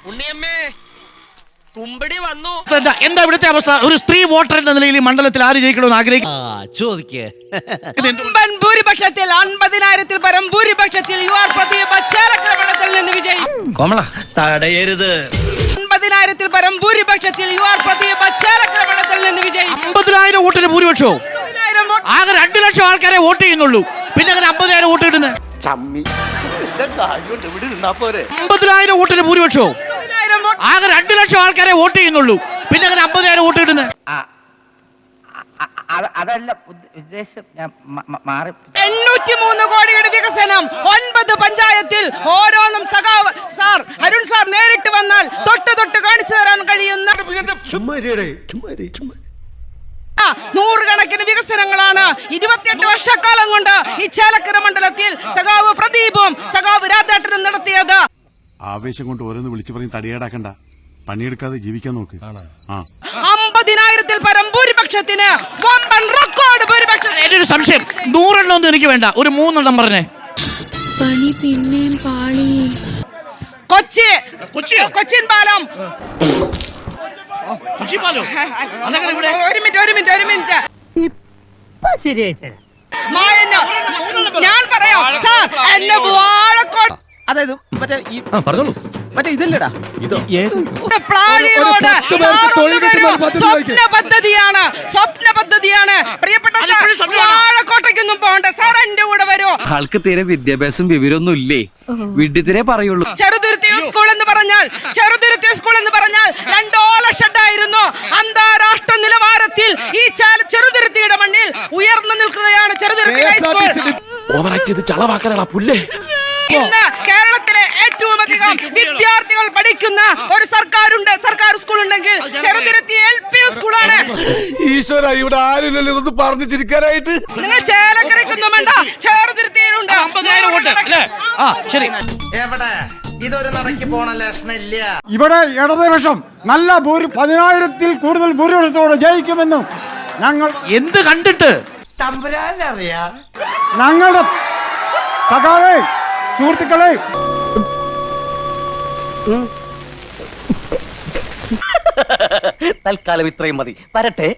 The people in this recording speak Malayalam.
ഉണ്ണിയമ്മേ കുമ്പടി വന്നു. എന്താ ഇവിടുത്തെ അവസ്ഥ? ഒരു സ്ത്രീ വോട്ടർ എന്ന നിലയിൽ ഈ മണ്ഡലത്തിൽ ആര് ജയിക്കണമെന്ന് ആഗ്രഹിക്കും? ഭൂരിപക്ഷത്തിൽ 50,000-ൽ പരം ഭൂരിപക്ഷത്തിൽ യുവർ പ്രദീപ് ചേലക്കര മണ്ഡലത്തിൽ നിന്ന് വിജയിക്കും. കോമള തടയരുത്. 50,000-ൽ പരം ഭൂരിപക്ഷത്തിൽ യുവർ പ്രദീപ് ചേലക്കര മണ്ഡലത്തിൽ നിന്ന് വിജയിക്കും. 50,000 വോട്ടിന് ഭൂരിപക്ഷവും ആകെ 2 ലക്ഷം ആൾക്കാരെ വോട്ട് ചെയ്യുന്നുള്ളൂ. പിന്നെ അങ്ങനെ 50,000 വോട്ട് ഇടുന്നത്? 50,000 വോട്ടിന് ഭൂരിപക്ഷവും ആകെ 2 ലക്ഷം ആൾക്കാരെ വോട്ട് ചെയ്യുന്നുള്ളൂ. പിന്നെ അങ്ങനെ 50,000 വോട്ട് ഇടുന്നത്? അതല്ല ഉദ്ദേശം, ഞാൻ മാറി. 803 കോടിയുടെ വികസനം 9 പഞ്ചായത്തിൽ. ഓരോന്നും സഖാവ് സാർ അരുൺ സാർ നേരിട്ട് വന്നാൽ തൊട്ട് കാണിച്ചു തരാൻ കഴിയുന്ന നൂറുകണക്കിന് വികസനങ്ങളാണ് 28 വർഷക്കാലം കൊണ്ട് ഈ ചേലക്കര മണ്ഡലത്തിൽ സഖാവ് പ്രദീപും സഖാവ് രാജേട്ടനും നടത്തിയത്. ആവേശം കൊണ്ട് ഓരോന്ന് വിളിച്ചു പറഞ്ഞ് തടിയേടാക്കണ്ട, പണിയെടുക്കാതെ ജീവിക്കാൻ നോക്ക്. 50,000-ൽ പരം ഭൂരിപക്ഷത്തിന് വമ്പൻ റെക്കോർഡ് ഭൂരിപക്ഷം. ഒരു സംശയം, 100 ഒന്നും എനിക്ക് വേണ്ട, ഒരു 3 എണ്ണം പറഞ്ഞേ. പണി പിന്നെയും പാളി. കൊച്ചിൻ പാലം. ഒരു മിനിറ്റ് ഞാൻ പറയാം സാർ. എന്നെ വാഴക്കോട്, അതായത് മറ്റേ ഇതല്ലടാ, ഇതോ പ്ലാഴി റോഡ് സ്വപ്ന പദ്ധതിയാണ്. പ്രിയപ്പെട്ട വാഴക്കോട്ടേക്കൊന്നും പോകണ്ട സാർ, എന്റെ കൂടെ വരൂ. ആൾക്ക് തീരെ വിദ്യാഭ്യാസം വിവരമൊന്നും ഇല്ലേ, വിഡ്ഢിത്തിരെ പറയുള്ളൂ. ചെറുതുരുത്തി സ്കൂൾ എന്ന് പറഞ്ഞാൽ 2 ഓല ഷെഡായിരുന്നു. അന്താരാഷ്ട്ര നിലവാരത്തിൽ ഈ ചെറുതുരുത്തിയുടെ മണ്ണിൽ ഉയർന്നു നിൽക്കുകയാണ് ചെറുതുരുത്തി ഹൈസ്കൂൾ. ഇന്ന് കേരളത്തിലെ ഏറ്റവും അധികം വിദ്യാർത്ഥികൾ പഠിക്കുന്ന ഒരു സർക്കാർ സ്കൂൾ ഉണ്ടെങ്കിൽ ചെറുതുരുത്തി LP സ്കൂളാണ്. ഈശ്വര, ഇവിടെ ആരുമില്ലല്ലോ ഇതൊന്ന് പറഞ്ഞു ചിരിക്കാനായിട്ട്. നിങ്ങൾ ചേലക്കരയ്ക്കൊന്നും വേണ്ട, ചെറുതുരുത്തിയിലുണ്ട്. 50,000 വോട്ട് അല്ലേ? ശരി. എവിടെ ഇതൊരു നടക്കി പോണ ലക്ഷണില്ല. ഇവിടെ ഇടതുപക്ഷം നല്ല 10,000-ൽ കൂടുതൽ ഭൂരിപക്ഷത്തോടെ ജയിക്കുമെന്നും ഞങ്ങൾ എന്ത് കണ്ടിട്ട് തമ്പുരാനറിയാ. ഞങ്ങളുടെ സഖാവേ, സുഹൃത്തുക്കളെ, തൽക്കാലം ഇത്രയും മതി. വരട്ടെ.